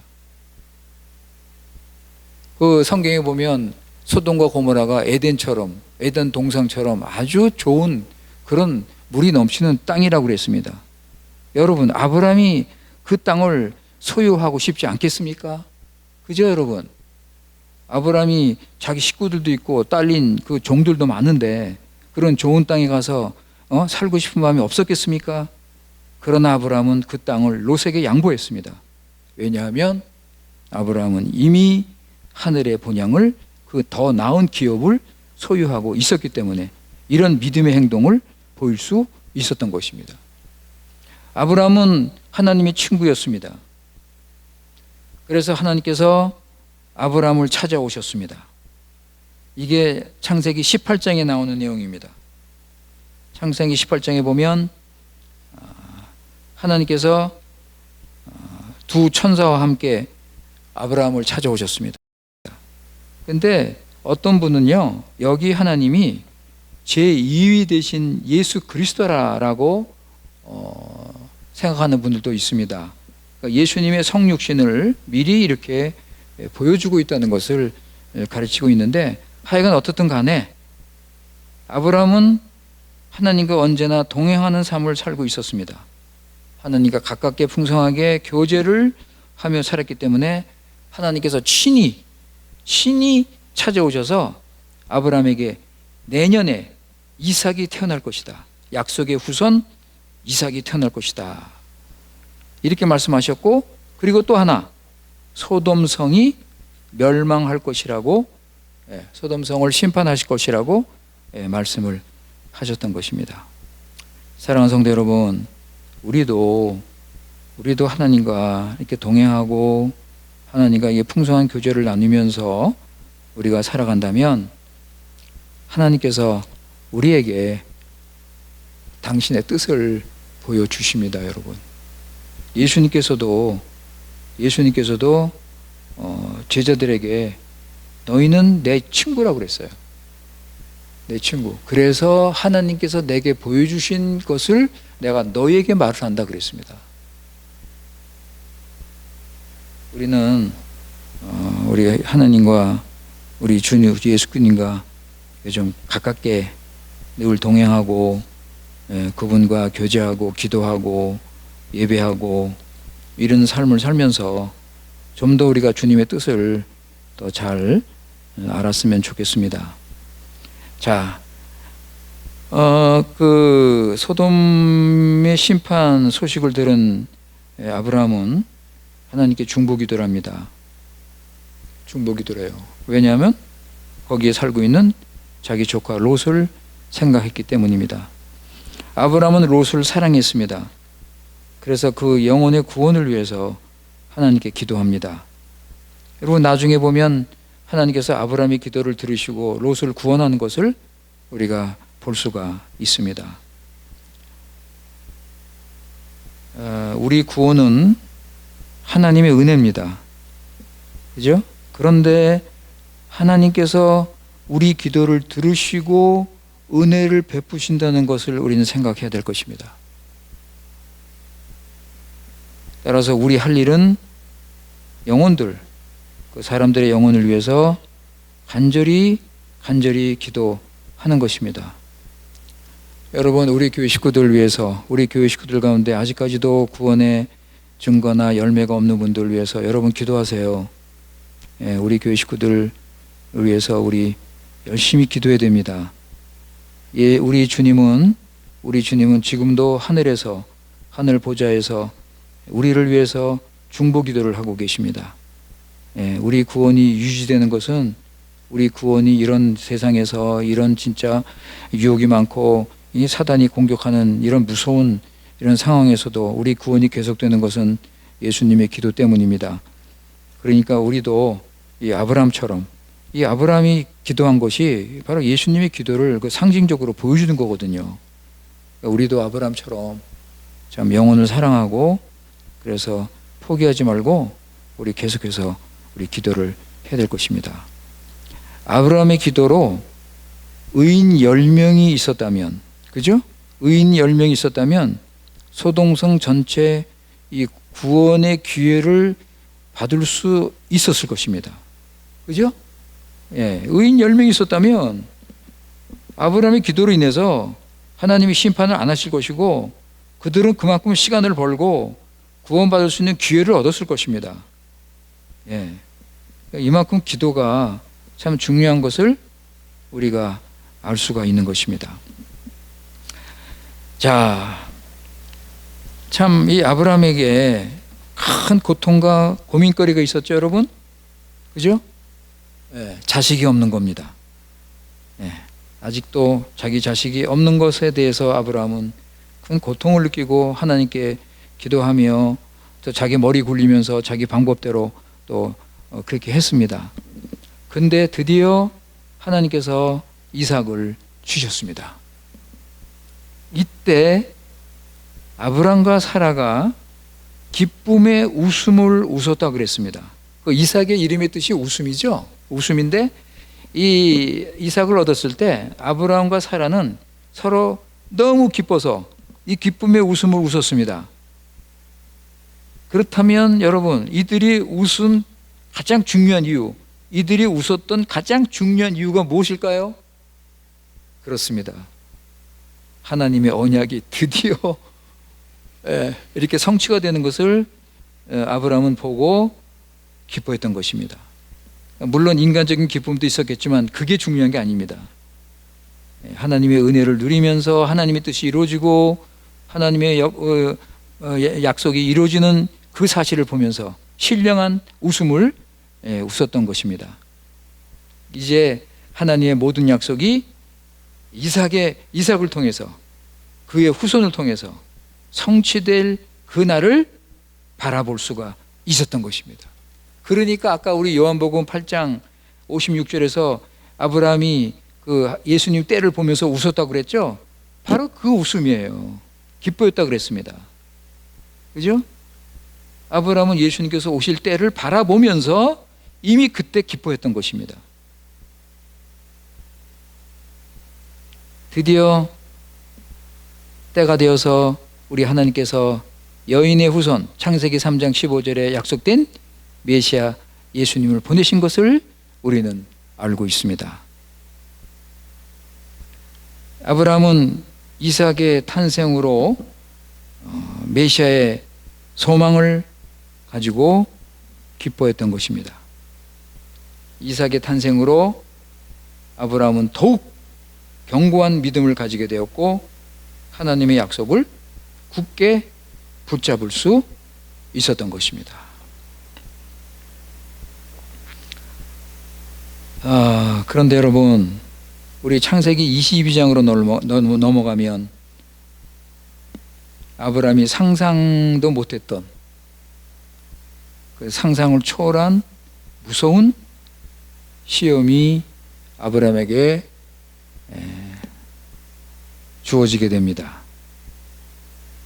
그 성경에 보면 소돔과 고모라가 에덴처럼, 에덴 동상처럼 아주 좋은 그런 물이 넘치는 땅이라고 그랬습니다. 여러분, 아브라함이 그 땅을 소유하고 싶지 않겠습니까? 그죠, 여러분? 아브라함이 자기 식구들도 있고 딸린 그 종들도 많은데 그런 좋은 땅에 가서 살고 싶은 마음이 없었겠습니까? 그러나 아브라함은 그 땅을 롯에게 양보했습니다. 왜냐하면 아브라함은 이미 하늘의 본향을, 그 더 나은 기업을 소유하고 있었기 때문에 이런 믿음의 행동을 보일 수 있었던 것입니다. 아브라함은 하나님의 친구였습니다. 그래서 하나님께서 아브라함을 찾아오셨습니다. 이게 창세기 18장에 나오는 내용입니다. 창세기 18장에 보면 하나님께서 두 천사와 함께 아브라함을 찾아오셨습니다. 근데 어떤 분은요, 여기 하나님이 제2위 되신 예수 그리스도라고 생각하는 분들도 있습니다. 그러니까 예수님의 성육신을 미리 이렇게 보여주고 있다는 것을 가르치고 있는데, 하여간 어떻든 간에 아브라함은 하나님과 언제나 동행하는 삶을 살고 있었습니다. 하나님과 가깝게 풍성하게 교제를 하며 살았기 때문에 하나님께서 친히 신이 찾아오셔서 아브라함에게 내년에 이삭이 태어날 것이다. 약속의 후손 이삭이 태어날 것이다. 이렇게 말씀하셨고, 그리고 또 하나, 소돔성이 멸망할 것이라고, 소돔성을 심판하실 것이라고 말씀을 하셨던 것입니다. 사랑하는 성도 여러분, 우리도 하나님과 이렇게 동행하고 하나님과 이 풍성한 교제를 나누면서 우리가 살아간다면 하나님께서 우리에게 당신의 뜻을 보여주십니다, 여러분. 예수님께서도 제자들에게 너희는 내 친구라고 그랬어요. 내 친구. 그래서 하나님께서 내게 보여주신 것을 내가 너희에게 말을 한다 그랬습니다. 우리는 우리 하나님과 우리 주님 예수님과 좀 가깝게 늘 동행하고 그분과 교제하고 기도하고 예배하고 이런 삶을 살면서 좀 더 우리가 주님의 뜻을 더 잘 알았으면 좋겠습니다. 자, 그 소돔의 심판 소식을 들은 아브라함은 하나님께 중보기도를 합니다. 중보기도를 해요. 왜냐하면 거기에 살고 있는 자기 조카 롯을 생각했기 때문입니다. 아브라함은 롯을 사랑했습니다. 그래서 그 영혼의 구원을 위해서 하나님께 기도합니다. 여러분, 나중에 보면 하나님께서 아브라함의 기도를 들으시고 롯을 구원하는 것을 우리가 볼 수가 있습니다. 우리 구원은 하나님의 은혜입니다. 그죠? 그런데 하나님께서 우리 기도를 들으시고 은혜를 베푸신다는 것을 우리는 생각해야 될 것입니다. 따라서 우리 할 일은 영혼들, 그 사람들의 영혼을 위해서 간절히 기도하는 것입니다. 여러분, 우리 교회 식구들을 위해서, 우리 교회 식구들 가운데 아직까지도 구원의 증거나 열매가 없는 분들을 위해서 여러분 기도하세요. 우리 교회 식구들을 위해서 우리 열심히 기도해야 됩니다. 우리 주님은 지금도 하늘에서, 하늘 보좌에서 우리를 위해서 중보 기도를 하고 계십니다. 우리 구원이 유지되는 것은, 우리 구원이 이런 세상에서 이런 진짜 유혹이 많고 이 사단이 공격하는 이런 무서운 이런 상황에서도 우리 구원이 계속되는 것은 예수님의 기도 때문입니다. 그러니까 우리도 이 아브라함처럼, 이 아브라함이 기도한 것이 바로 예수님의 기도를 그 상징적으로 보여주는 거거든요. 그러니까 우리도 아브라함처럼 참 영혼을 사랑하고, 그래서 포기하지 말고 우리 계속해서 우리 기도를 해야 될 것입니다. 아브라함의 기도로 의인 10명이 있었다면, 그죠? 의인 10명이 있었다면 소돔성 전체 이 구원의 기회를 받을 수 있었을 것입니다. 그죠? 의인 10명이 있었다면 아브라함의 기도로 인해서 하나님이 심판을 안 하실 것이고, 그들은 그만큼 시간을 벌고 구원받을 수 있는 기회를 얻었을 것입니다. 이만큼 기도가 참 중요한 것을 우리가 알 수가 있는 것입니다. 자, 참 이 아브라함에게 큰 고통과 고민거리가 있었죠, 여러분? 그죠? 자식이 없는 겁니다. 아직도 자기 자식이 없는 것에 대해서 아브라함은 큰 고통을 느끼고 하나님께 기도하며 또 자기 머리 굴리면서 자기 방법대로 또 그렇게 했습니다. 근데 드디어 하나님께서 이삭을 주셨습니다. 이때 아브람과 사라가 기쁨의 웃음을 웃었다 그랬습니다. 그 이삭의 이름의 뜻이 웃음이죠. 웃음인데 이 이삭을 얻었을 때 아브라함과 사라는 서로 너무 기뻐서 이 기쁨의 웃음을 웃었습니다. 그렇다면 여러분, 이들이 웃은 가장 중요한 이유, 이들이 웃었던 가장 중요한 이유가 무엇일까요? 그렇습니다. 하나님의 언약이 드디어 이렇게 성취가 되는 것을 아브라함은 보고 기뻐했던 것입니다. 물론 인간적인 기쁨도 있었겠지만 그게 중요한 게 아닙니다. 하나님의 은혜를 누리면서 하나님의 뜻이 이루어지고 하나님의 약속이 이루어지는 그 사실을 보면서 신령한 웃음을 웃었던 것입니다. 이제 하나님의 모든 약속이 이삭을 통해서 그의 후손을 통해서 성취될 그날을 바라볼 수가 있었던 것입니다. 그러니까 아까 우리 요한복음 8장 56절에서 아브라함이 그 예수님 때를 보면서 웃었다고 그랬죠? 바로 그 웃음이에요. 기뻐했다고 그랬습니다. 그죠? 아브라함은 예수님께서 오실 때를 바라보면서 이미 그때 기뻐했던 것입니다. 드디어 때가 되어서 우리 하나님께서 여인의 후손 창세기 3장 15절에 약속된 메시아 예수님을 보내신 것을 우리는 알고 있습니다. 아브라함은 이삭의 탄생으로 메시아의 소망을 가지고 기뻐했던 것입니다. 이삭의 탄생으로 아브라함은 더욱 견고한 믿음을 가지게 되었고 하나님의 약속을 굳게 붙잡을 수 있었던 것입니다. 그런데 여러분, 우리 창세기 22장으로 넘어가면 아브라함이 상상도 못했던 그 상상을 초월한 무서운 시험이 아브라함에게 주어지게 됩니다.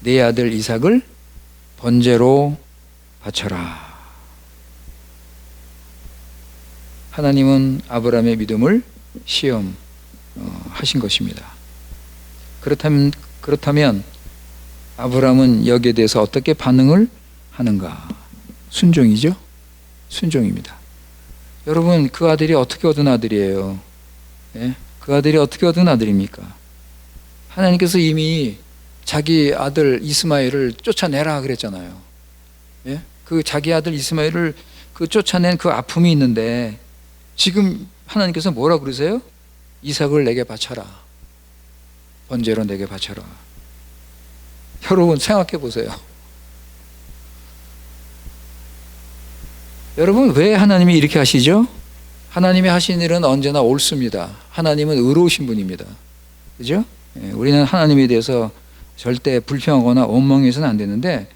내 아들 이삭을 번제로 바쳐라. 하나님은 아브라함의 믿음을 시험하신 것입니다. 그렇다면 아브라함은 여기에 대해서 어떻게 반응을 하는가? 순종이죠? 순종입니다. 여러분, 그 아들이 어떻게 얻은 아들이에요? 그 아들이 어떻게 얻은 아들입니까? 하나님께서 이미 자기 아들 이스마엘을 쫓아내라 그랬잖아요. 그 자기 아들 이스마엘을 쫓아낸 그 아픔이 있는데 지금 하나님께서 뭐라 그러세요? 이삭을 내게 바쳐라. 번제로 내게 바쳐라. 여러분 생각해 보세요. 여러분, 왜 하나님이 이렇게 하시죠? 하나님이 하신 일은 언제나 옳습니다. 하나님은 의로우신 분입니다. 그죠? 우리는 하나님에 대해서 절대 불평하거나 원망해서는 안 되는데,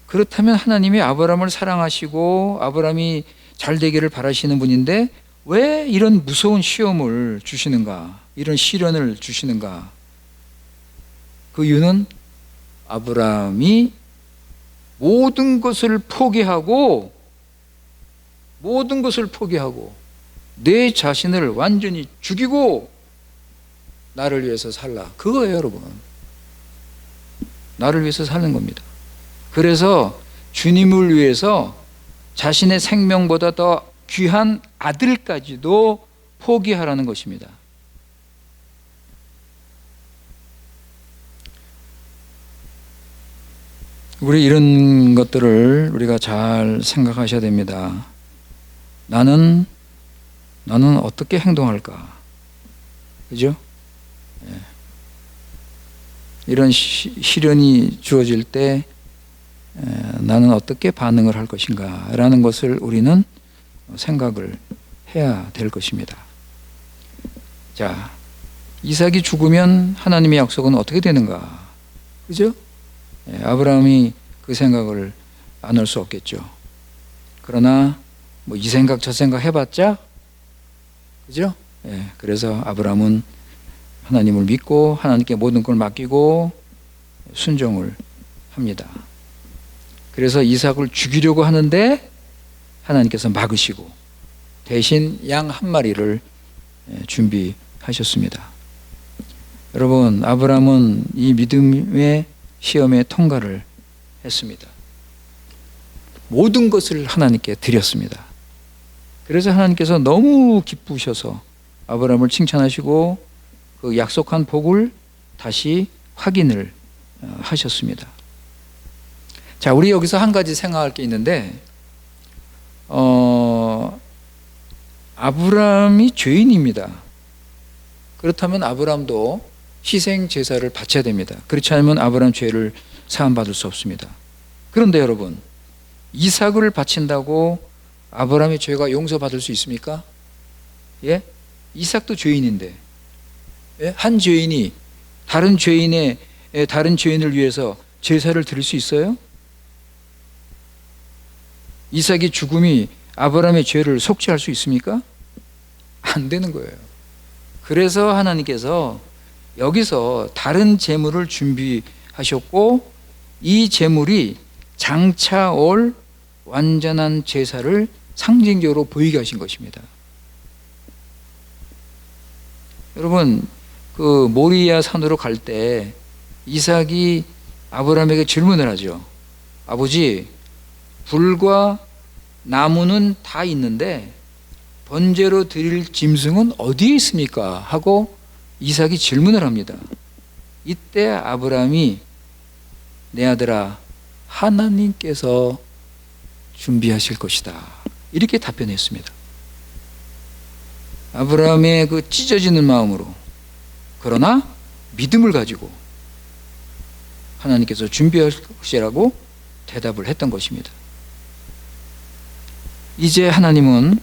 그렇다면 하나님이 아브라함을 사랑하시고 아브라함이 잘 되기를 바라시는 분인데 왜 이런 무서운 시험을 주시는가? 이런 시련을 주시는가? 그 이유는 아브라함이 모든 것을 포기하고 내 자신을 완전히 죽이고 나를 위해서 살라. 그거예요, 여러분. 나를 위해서 사는 겁니다. 그래서 주님을 위해서 자신의 생명보다 더 귀한 아들까지도 포기하라는 것입니다. 우리 이런 것들을 우리가 잘 생각하셔야 됩니다. 나는 어떻게 행동할까? 그죠? 이런 시련이 주어질 때 나는 어떻게 반응을 할 것인가 라는 것을 우리는 생각을 해야 될 것입니다. 자, 이삭이 죽으면 하나님의 약속은 어떻게 되는가? 그죠? 아브라함이 그 생각을 안 할 수 없겠죠. 그러나 뭐 이 생각 저 생각 해봤자, 그죠? 그래서 아브라함은 하나님을 믿고 하나님께 모든 걸 맡기고 순종을 합니다. 그래서 이삭을 죽이려고 하는데 하나님께서 막으시고 대신 양 한 마리를 준비하셨습니다. 여러분, 아브라함은 이 믿음의 시험에 통과를 했습니다. 모든 것을 하나님께 드렸습니다. 그래서 하나님께서 너무 기쁘셔서 아브라함을 칭찬하시고 그 약속한 복을 다시 확인을 하셨습니다. 자, 우리 여기서 한 가지 생각할 게 있는데, 아브라함이 죄인입니다. 그렇다면 아브라함도 희생 제사를 바쳐야 됩니다. 그렇지 않으면 아브라함 죄를 사함받을 수 없습니다. 그런데 여러분, 이삭을 바친다고 아브라함의 죄가 용서받을 수 있습니까? 예? 이삭도 죄인인데, 예? 한 죄인이 다른 죄인을 위해서 제사를 드릴 수 있어요? 이삭의 죽음이 아브라함의 죄를 속죄할 수 있습니까? 안 되는 거예요. 그래서 하나님께서 여기서 다른 제물을 준비하셨고, 이 제물이 장차 올 완전한 제사를 상징적으로 보이게 하신 것입니다. 여러분, 그 모리아 산으로 갈 때 이삭이 아브라함에게 질문을 하죠. 아버지, 불과 나무는 다 있는데 번제로 드릴 짐승은 어디에 있습니까? 하고 이삭이 질문을 합니다. 이때 아브라함이 내 아들아, 하나님께서 준비하실 것이다, 이렇게 답변했습니다. 아브라함의 그 찢어지는 마음으로, 그러나 믿음을 가지고 하나님께서 준비할 것이라고 대답을 했던 것입니다. 이제 하나님은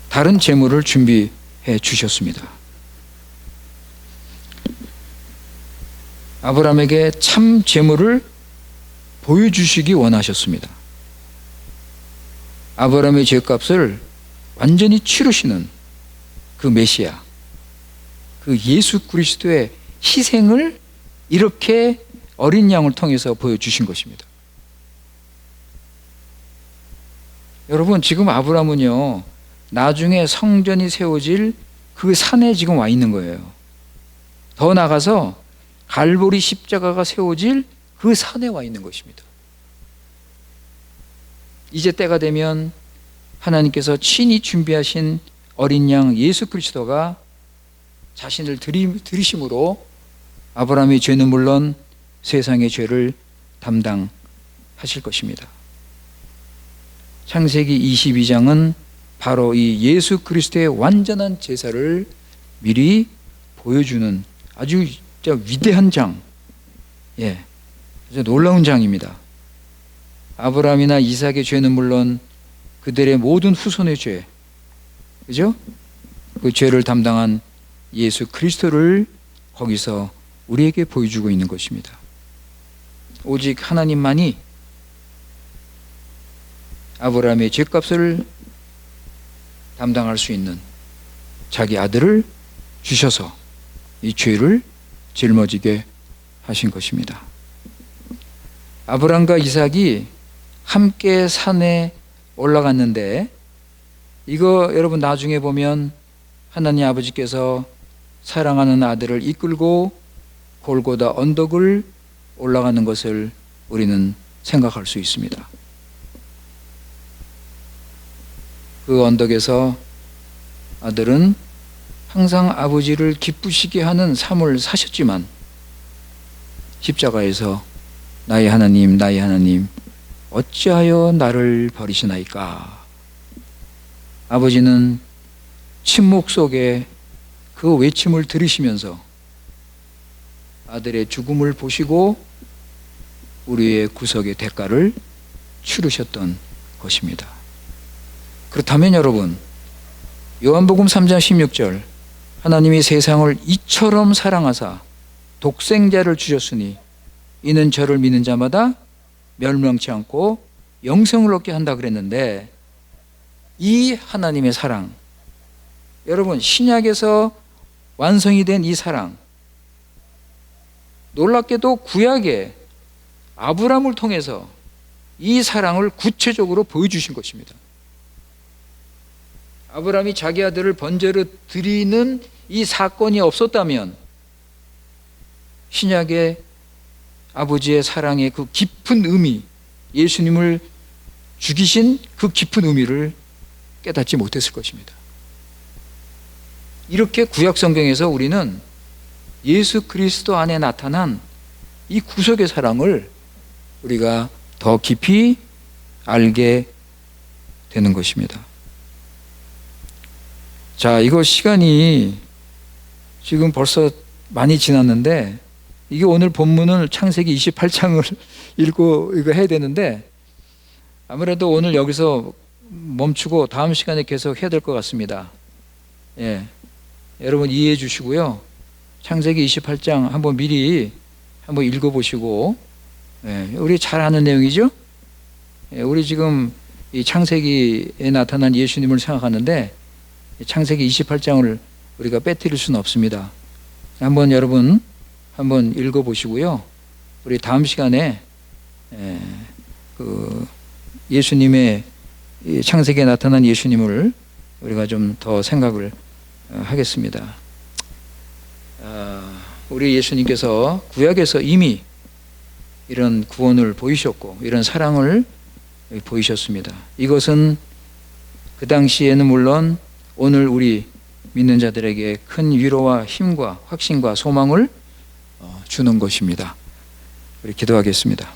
다른 제물을 준비해 주셨습니다. 아브라함에게 참 제물을 보여주시기 원하셨습니다. 아브라함의 죄값을 완전히 치르시는 그 메시아, 그 예수 그리스도의 희생을 이렇게 어린 양을 통해서 보여주신 것입니다. 여러분, 지금 아브라함은요, 나중에 성전이 세워질 그 산에 지금 와 있는 거예요. 더 나가서 갈보리 십자가가 세워질 그 산에 와 있는 것입니다. 이제 때가 되면 하나님께서 친히 준비하신 어린 양 예수 그리스도가 자신을 들이심으로 아브라함의 죄는 물론 세상의 죄를 담당하실 것입니다. 창세기 22장은 바로 이 예수 그리스도의 완전한 제사를 미리 보여주는 아주 위대한 장, 아주 놀라운 장입니다. 아브라함이나 이삭의 죄는 물론 그들의 모든 후손의 죄, 그죠? 그 죄를 담당한 예수 그리스도를 거기서 우리에게 보여주고 있는 것입니다. 오직 하나님만이 아브라함의 죄값을 담당할 수 있는 자기 아들을 주셔서 이 죄를 짊어지게 하신 것입니다. 아브라함과 이삭이 함께 산에 올라갔는데, 이거 여러분 나중에 보면 하나님 아버지께서 사랑하는 아들을 이끌고 골고다 언덕을 올라가는 것을 우리는 생각할 수 있습니다. 그 언덕에서 아들은 항상 아버지를 기쁘시게 하는 삶을 사셨지만 십자가에서 나의 하나님, 나의 하나님, 어찌하여 나를 버리시나이까? 아버지는 침묵 속에 그 외침을 들으시면서 아들의 죽음을 보시고 우리의 구속의 대가를 치르셨던 것입니다. 그렇다면 여러분, 요한복음 3장 16절, 하나님이 세상을 이처럼 사랑하사 독생자를 주셨으니 이는 저를 믿는 자마다 멸망치 않고 영생을 얻게 한다 그랬는데, 이 하나님의 사랑, 여러분 신약에서 완성이 된 이 사랑, 놀랍게도 구약에 아브라함을 통해서 이 사랑을 구체적으로 보여주신 것입니다. 아브라함이 자기 아들을 번제로 드리는 이 사건이 없었다면 신약의 아버지의 사랑의 그 깊은 의미, 예수님을 죽이신 그 깊은 의미를 깨닫지 못했을 것입니다. 이렇게 구약 성경에서 우리는 예수 그리스도 안에 나타난 이 구속의 사랑을 우리가 더 깊이 알게 되는 것입니다. 자, 이거 시간이 지금 벌써 많이 지났는데 이게 오늘 본문을 창세기 28장을 읽고 이거 해야 되는데 아무래도 오늘 여기서 멈추고 다음 시간에 계속 해야 될 것 같습니다. 예, 여러분 이해해 주시고요. 창세기 28장 한번 미리 한번 읽어보시고, 예, 우리 잘 아는 내용이죠. 예, 우리 지금 이 창세기에 나타난 예수님을 생각하는데 창세기 28장을 우리가 빼뜨릴 수는 없습니다. 한번 여러분 한번 읽어보시고요. 우리 다음 시간에 그 예수님의 창세기에 나타난 예수님을 우리가 좀 더 생각을 하겠습니다. 우리 예수님께서 구약에서 이미 이런 구원을 보이셨고 이런 사랑을 보이셨습니다. 이것은 그 당시에는 물론 오늘 우리 믿는 자들에게 큰 위로와 힘과 확신과 소망을 주는 것입니다. 우리 기도하겠습니다.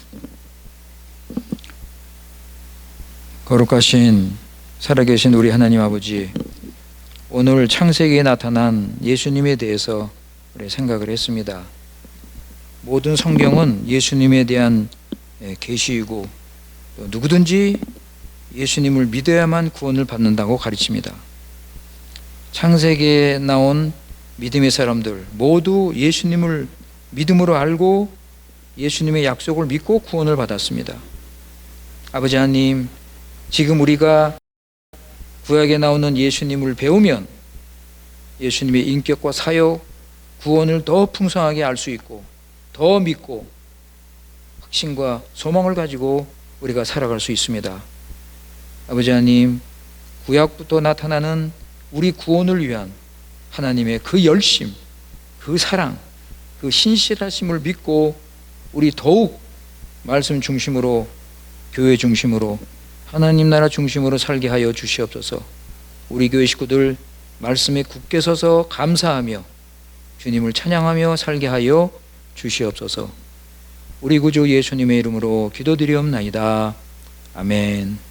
거룩하신 살아계신 우리 하나님 아버지, 오늘 창세기에 나타난 예수님에 대해서 우리 생각을 했습니다. 모든 성경은 예수님에 대한 계시이고 누구든지 예수님을 믿어야만 구원을 받는다고 가르칩니다. 창세기에 나온 믿음의 사람들 모두 예수님을 믿음으로 알고 예수님의 약속을 믿고 구원을 받았습니다. 아버지 하나님, 지금 우리가 구약에 나오는 예수님을 배우면 예수님의 인격과 사역, 구원을 더 풍성하게 알 수 있고 더 믿고 확신과 소망을 가지고 우리가 살아갈 수 있습니다. 아버지 하나님, 구약부터 나타나는 우리 구원을 위한 하나님의 그 열심, 그 사랑, 그 신실하심을 믿고 우리 더욱 말씀 중심으로, 교회 중심으로, 하나님 나라 중심으로 살게 하여 주시옵소서. 우리 교회 식구들 말씀에 굳게 서서 감사하며 주님을 찬양하며 살게 하여 주시옵소서. 우리 구주 예수님의 이름으로 기도드리옵나이다. 아멘.